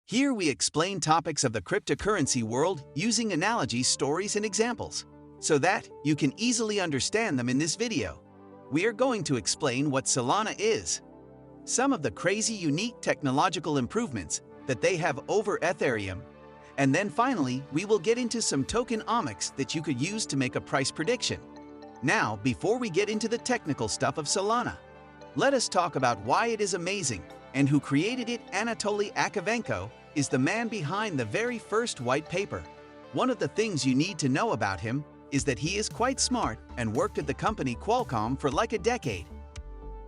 Here we explain topics of the cryptocurrency world using analogies, stories, and examples, so that you can easily understand them in this video. We are going to explain what Solana is, some of the crazy unique technological improvements that they have over Ethereum, and then finally we will get into some token omics that you could use to make a price prediction. Now, before we get into the technical stuff of Solana, let us talk about why it is amazing and who created it. Anatoly Yakovenko is the man behind the very first white paper. One of the things you need to know about him is that he is quite smart and worked at the company Qualcomm for like a decade.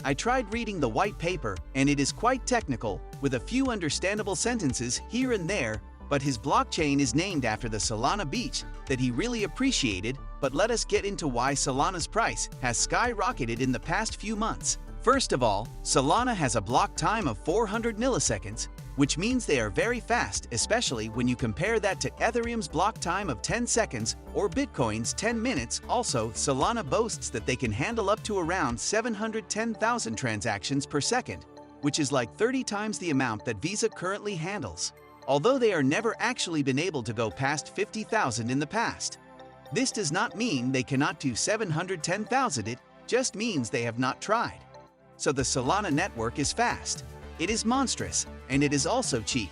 I tried reading the white paper and it is quite technical with a few understandable sentences here and there, but his blockchain is named after the Solana beach that he really appreciated. But let us get into why Solana's price has skyrocketed in the past few months. First of all, Solana has a block time of 400 milliseconds, which means they are very fast, especially when you compare that to Ethereum's block time of 10 seconds or Bitcoin's 10 minutes. Also, Solana boasts that they can handle up to around 710,000 transactions per second, which is like 30 times the amount that Visa currently handles, although they are never actually been able to go past 50,000 in the past. This does not mean they cannot do 710,000, it just means they have not tried. So the Solana network is fast, it is monstrous, and it is also cheap.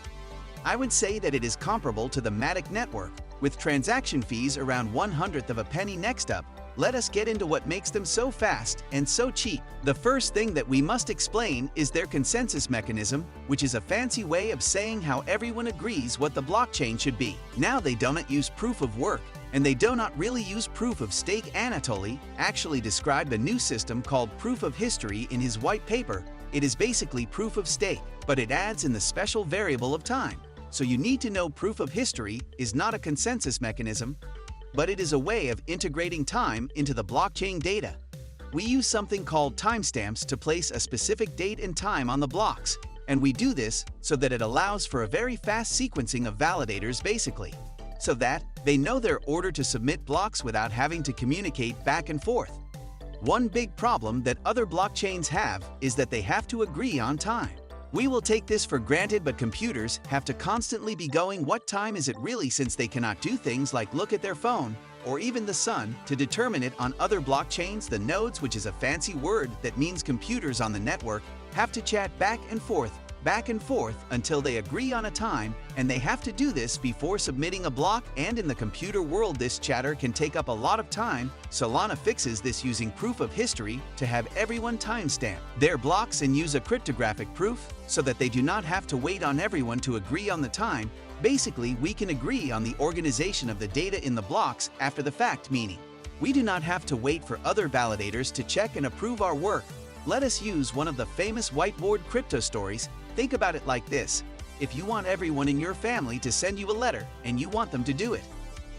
I would say that it is comparable to the Matic network, with transaction fees around 1/100th of a penny. Next up, let us get into what makes them so fast and so cheap. The first thing that we must explain is their consensus mechanism, which is a fancy way of saying how everyone agrees what the blockchain should be. Now they do not use proof of work, and they do not really use proof of stake. Anatoly actually described a new system called proof of history in his white paper. It is basically proof of stake, but it adds in the special variable of time. So you need to know proof of history is not a consensus mechanism, but it is a way of integrating time into the blockchain data. We use something called timestamps to place a specific date and time on the blocks, and we do this so that it allows for a very fast sequencing of validators, basically, so that they know their order to submit blocks without having to communicate back and forth. One big problem that other blockchains have is that they have to agree on time. We will take this for granted, but computers have to constantly be going, what time is it really, since they cannot do things like look at their phone or even the sun to determine it. On other blockchains, the nodes, which is a fancy word that means computers on the network, have to chat back and forth until they agree on a time, and they have to do this before submitting a block. And in the computer world, this chatter can take up a lot of time. Solana fixes this using proof of history to have everyone timestamp their blocks and use a cryptographic proof so that they do not have to wait on everyone to agree on the time. Basically, we can agree on the organization of the data in the blocks after the fact, meaning we do not have to wait for other validators to check and approve our work. Let us use one of the famous whiteboard crypto stories. Think about it like this: if you want everyone in your family to send you a letter and you want them to do it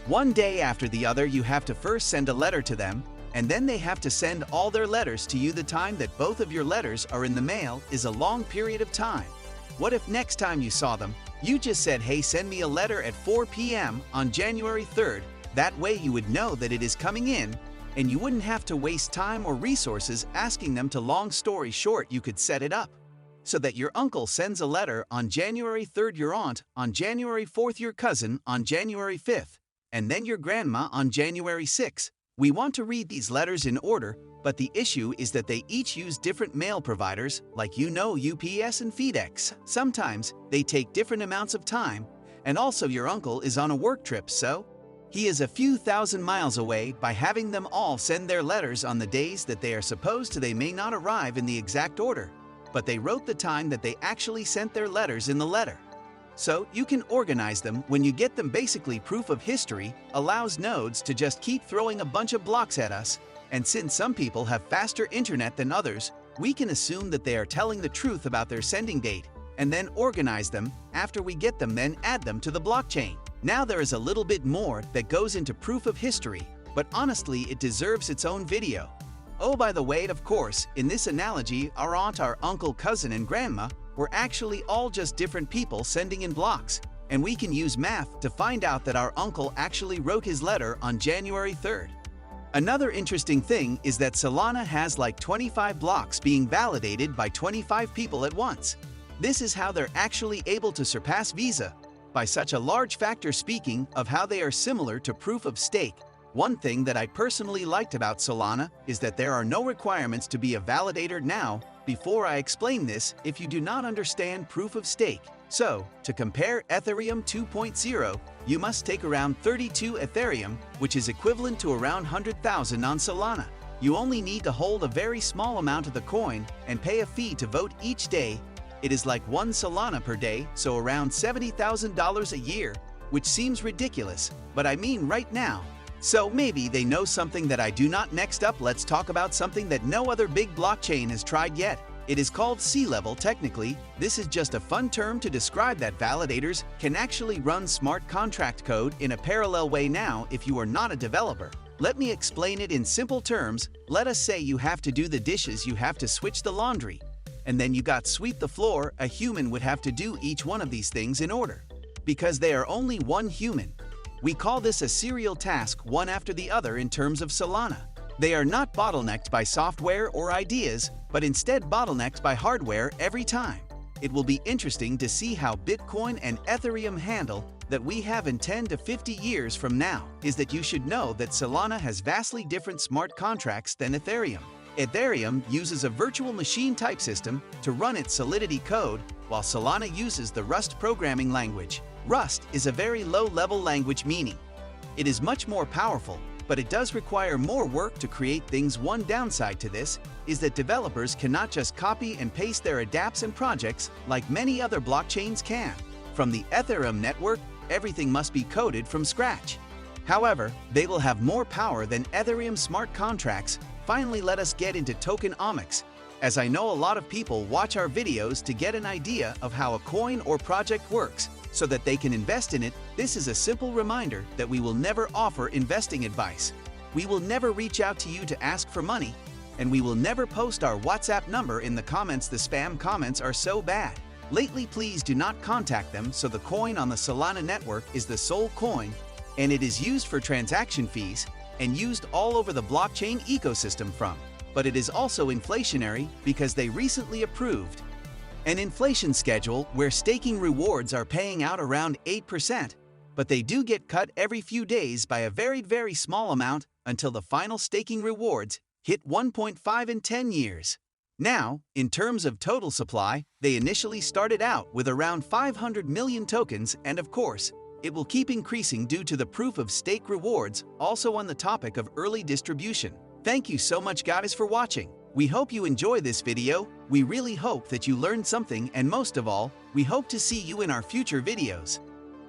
one day after the other, you have to first send a letter to them, and then they have to send all their letters to you. The time that both of your letters are in the mail is a long period of time. What if next time you saw them, you just said, hey, send me a letter at 4 p.m. on January 3rd. That way you would know that it is coming in, and you wouldn't have to waste time or resources asking them to. Long story short, you could set it up so that your uncle sends a letter on January 3rd, your aunt on January 4th, your cousin on January 5th, and then your grandma on January 6th. We want to read these letters in order, but the issue is that they each use different mail providers, like UPS and FedEx. Sometimes they take different amounts of time, and also your uncle is on a work trip, so he is a few thousand miles away. By having them all send their letters on the days that they are supposed to, they may not arrive in the exact order, but they wrote the time that they actually sent their letters in the letter. So you can organize them when you get them. Basically, proof of history allows nodes to just keep throwing a bunch of blocks at us, and since some people have faster internet than others, we can assume that they are telling the truth about their sending date, and then organize them after we get them, then add them to the blockchain. Now there is a little bit more that goes into proof of history, but honestly it deserves its own video. Oh, by the way, of course, in this analogy, our aunt, our uncle, cousin, and grandma were actually all just different people sending in blocks, and we can use math to find out that our uncle actually wrote his letter on January 3rd. Another interesting thing is that Solana has like 25 blocks being validated by 25 people at once. This is how they're actually able to surpass Visa by such a large factor. Speaking of how they are similar to proof of stake, one thing that I personally liked about Solana is that there are no requirements to be a validator now. Before I explain this, if you do not understand proof of stake, so to compare Ethereum 2.0, you must take around 32 Ethereum, which is equivalent to around 100,000 on Solana. You only need to hold a very small amount of the coin and pay a fee to vote each day. It is like 1 Solana per day, so around $70,000 a year, which seems ridiculous, but I mean right now. So maybe they know something that I do not. Next up, let's talk about something that no other big blockchain has tried yet. It is called scalable. Technically, this is just a fun term to describe that validators can actually run smart contract code in a parallel way. Now, if you are not a developer, let me explain it in simple terms. Let us say you have to do the dishes, you have to switch the laundry, and then you got sweep the floor. A human would have to do each one of these things in order, because they are only one human. We call this a serial task, one after the other. In terms of Solana, they are not bottlenecked by software or ideas, but instead bottlenecked by hardware every time. It will be interesting to see how Bitcoin and Ethereum handle that. We have in 10 to 50 years from now is that you should know that Solana has vastly different smart contracts than Ethereum. Ethereum uses a virtual machine type system to run its Solidity code, while Solana uses the Rust programming language. Rust is a very low-level language, meaning it is much more powerful, but it does require more work to create things. One downside to this is that developers cannot just copy and paste their adapts and projects like many other blockchains can. From the Ethereum network, everything must be coded from scratch. However, they will have more power than Ethereum smart contracts. Finally, let us get into token omics. As I know a lot of people watch our videos to get an idea of how a coin or project works, so that they can invest in it. This is a simple reminder that we will never offer investing advice. We will never reach out to you to ask for money, and we will never post our WhatsApp number in the comments. The spam comments are so bad lately. Please do not contact them. So the coin on the Solana network is the sole coin, and it is used for transaction fees and used all over the blockchain ecosystem but it is also inflationary because they recently approved an inflation schedule where staking rewards are paying out around 8%, but they do get cut every few days by a very small amount until the final staking rewards hit 1.5 in 10 years. Now, in terms of total supply, they initially started out with around 500 million tokens, and of course, it will keep increasing due to the proof of stake rewards. Also on the topic of early distribution. Thank you so much guys for watching. We hope you enjoy this video. We really hope that you learned something, and most of all, we hope to see you in our future videos.